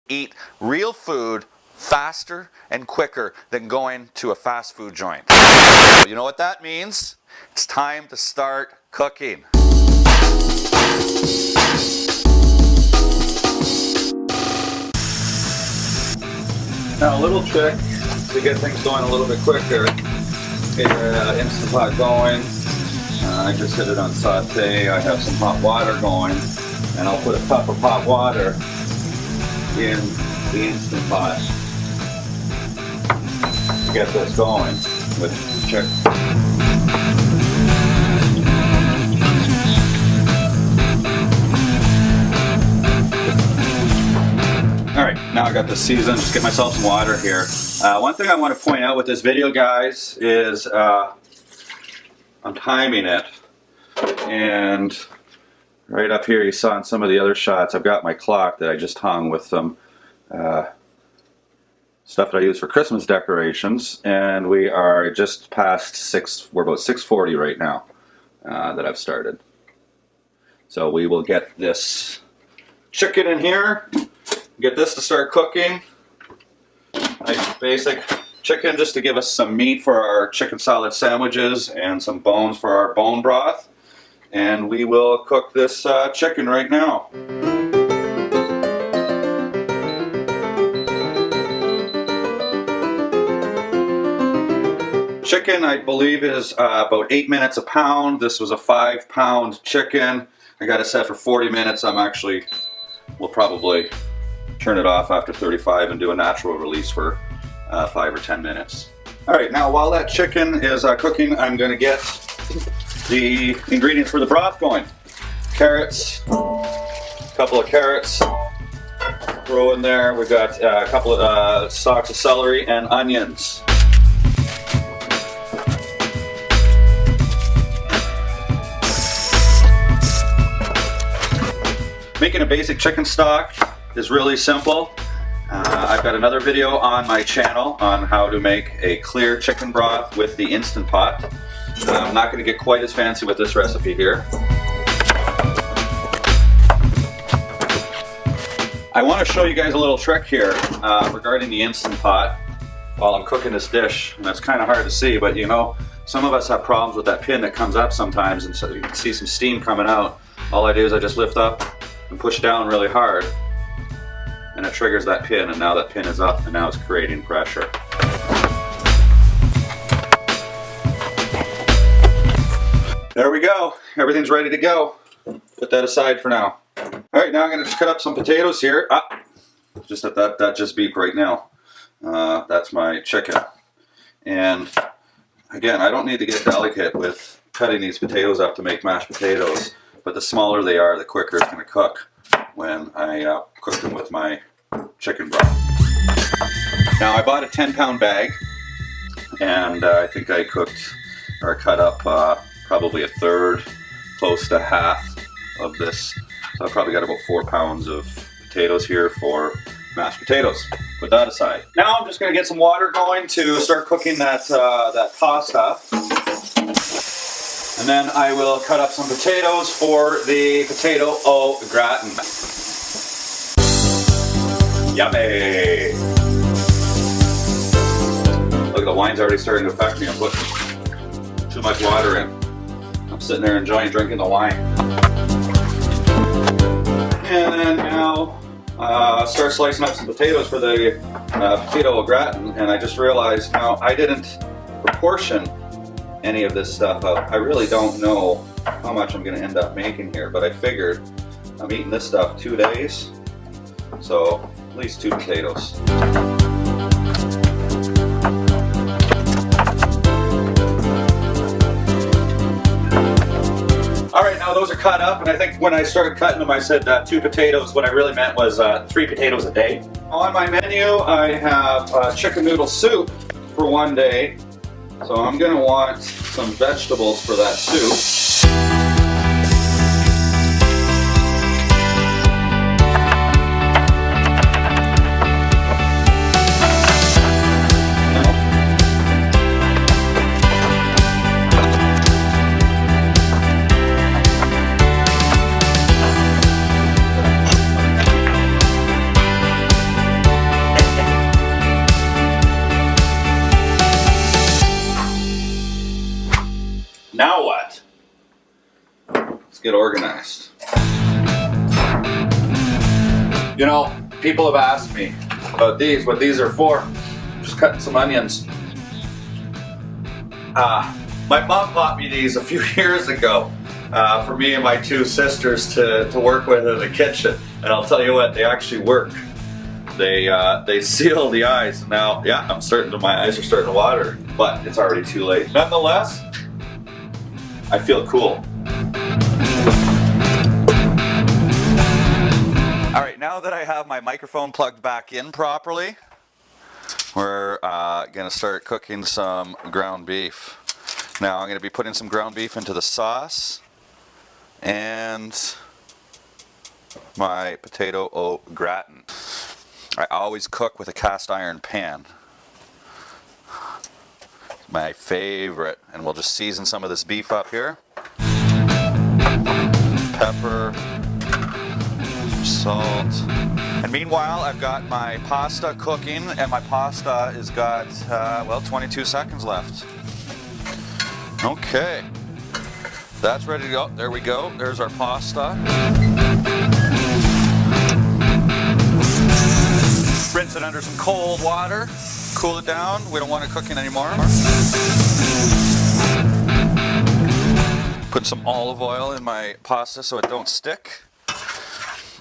eat real food faster and quicker than going to a fast food joint. You know what that means? It's time to start cooking. Now a little trick to get things going a little bit quicker. Get your Instant Pot going. I just hit it on saute. I have some hot water going, and I'll put a cup of hot water in the Instant Pot to get this going with chicken. Alright, now I got this seasoned. Just get myself some water here. One thing I want to point out with this video, guys, is I'm timing it. And right up here, you saw in some of the other shots, I've got my clock that I just hung with some stuff that I use for Christmas decorations. And we are just past 6, we're about 6:40 right now that I've started. So we will get this chicken in here. Get this to start cooking. Nice basic chicken just to give us some meat for our chicken salad sandwiches and some bones for our bone broth. And we will cook this chicken right now. Chicken, I believe, is about 8 minutes a pound. This was a 5-pound chicken. I got it set for 40 minutes. We'll probably turn it off after 35 and do a natural release for 5 or 10 minutes. Alright, now while that chicken is cooking, I'm going to get the ingredients for the broth going. Carrots, a couple of carrots, throw in there. We've got a couple of stalks of celery and onions. Making a basic chicken stock is really simple. I've got another video on my channel on how to make a clear chicken broth with the Instant Pot. I'm not going to get quite as fancy with this recipe here. I want to show you guys a little trick here regarding the Instant Pot while I'm cooking this dish. And that's kind of hard to see, but you know, some of us have problems with that pin that comes up sometimes, and so you can see some steam coming out. All I do is I just lift up and push down really hard, and it triggers that pin, and now that pin is up, and now it's creating pressure. There we go. Everything's ready to go. Put that aside for now. Alright, now I'm going to just cut up some potatoes here. Just let that just beep right now. That's my chicken. And again, I don't need to get delicate with cutting these potatoes up to make mashed potatoes, but the smaller they are, the quicker it's going to cook when I cook them with my chicken broth. Now I bought a 10-pound bag, and I think I cooked or cut up probably a third, close to half of this. So I probably got about 4 pounds of potatoes here for mashed potatoes. Put that aside. Now I'm just going to get some water going to start cooking that pasta. And then I will cut up some potatoes for the potato au gratin. Yummy! Look, the wine's already starting to affect me. I'm putting too much water in. I'm sitting there enjoying drinking the wine. And then now start slicing up some potatoes for the potato au gratin. And I just realized now I didn't proportion any of this stuff up. I really don't know how much I'm going to end up making here, but I figured I'm eating this stuff 2 days, so at least 2 potatoes. Alright, now those are cut up, and I think when I started cutting them I said 2 potatoes. What I really meant was 3 potatoes a day. On my menu I have chicken noodle soup for 1 day. So I'm going to want some vegetables for that soup. let's get organized. You know, people have asked me about these, what these are for. Just cutting some onions. My mom bought me these a few years ago for me and my two sisters to work with in the kitchen. And I'll tell you what, they actually work. They seal the eyes. Now, yeah, my eyes are starting to water, but it's already too late. Nonetheless, I feel cool. All right, now that I have my microphone plugged back in properly, we're gonna start cooking some ground beef. Now I'm gonna be putting some ground beef into the sauce and my potato au gratin. I always cook with a cast iron pan. My favorite. And we'll just season some of this beef up here. Pepper, salt. And meanwhile, I've got my pasta cooking, and my pasta has got, well, 22 seconds left. Okay. That's ready to go. There we go. There's our pasta. Rinse it under some cold water. Cool it down. We don't want it cooking anymore. Put some olive oil in my pasta so it don't stick.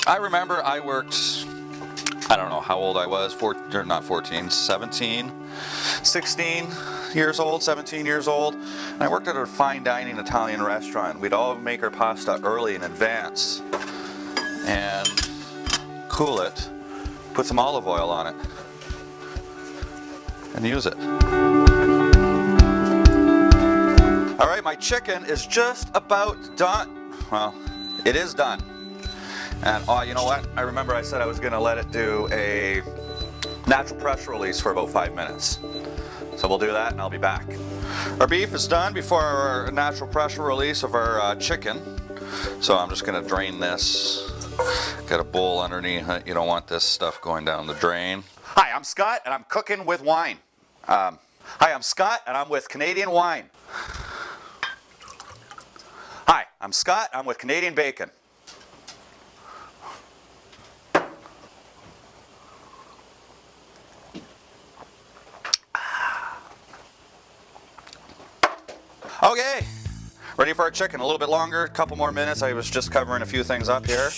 I remember I worked, I don't know how old I was, 17, 16 years old, 17 years old. And I worked at a fine dining Italian restaurant. We'd all make our pasta early in advance and cool it, put some olive oil on it, and use it. All right, my chicken is just about done. Well, it is done. And oh, you know what? I remember I said I was gonna let it do a natural pressure release for about 5 minutes. So we'll do that and I'll be back. Our beef is done before our natural pressure release of our chicken. So I'm just gonna drain this. Got a bowl underneath it. You don't want this stuff going down the drain. Hi, I'm Scott and I'm cooking with wine. Hi, I'm Scott and I'm with Canadian wine. Hi, I'm Scott, I'm with Canadian bacon. Okay, ready for our chicken. A little bit longer, a couple more minutes. I was just covering a few things up here.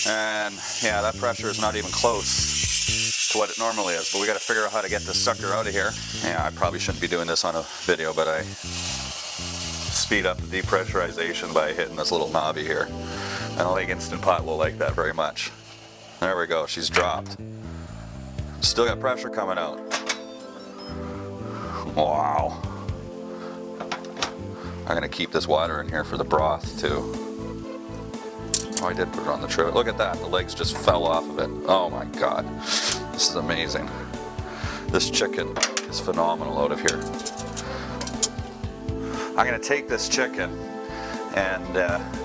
And yeah, that pressure is not even close to what it normally is, but we got to figure out how to get this sucker out of here. Yeah, I probably shouldn't be doing this on a video, but I speed up the depressurization by hitting this little knobby here. I don't think Instant Pot will like that very much. There we go, she's dropped. Still got pressure coming out. Wow. I'm gonna keep this water in here for the broth too. Oh, I did put it on the tray. Look at that, the legs just fell off of it. Oh my God, this is amazing. This chicken is phenomenal out of here. I'm gonna take this chicken and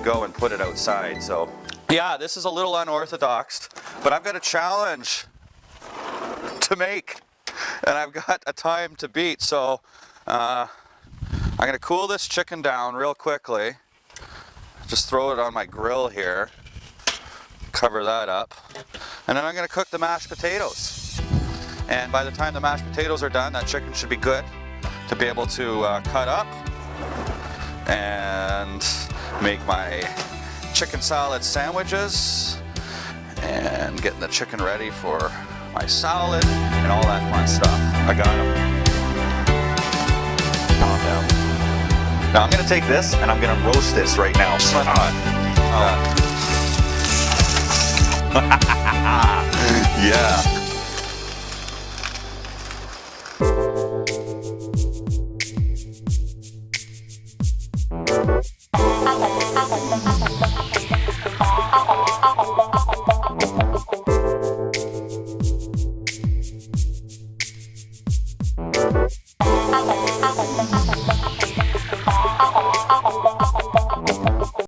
go and put it outside. So yeah, this is a little unorthodox, but I've got a challenge to make and I've got a time to beat. So I'm gonna cool this chicken down real quickly. Just throw it on my grill here, cover that up, and then I'm gonna cook the mashed potatoes. And by the time the mashed potatoes are done, that chicken should be good to be able to cut up and make my chicken salad sandwiches and getting the chicken ready for my salad and all that fun stuff. I got them. Calm down. Now I'm gonna take this and I'm gonna roast this right now. Yeah.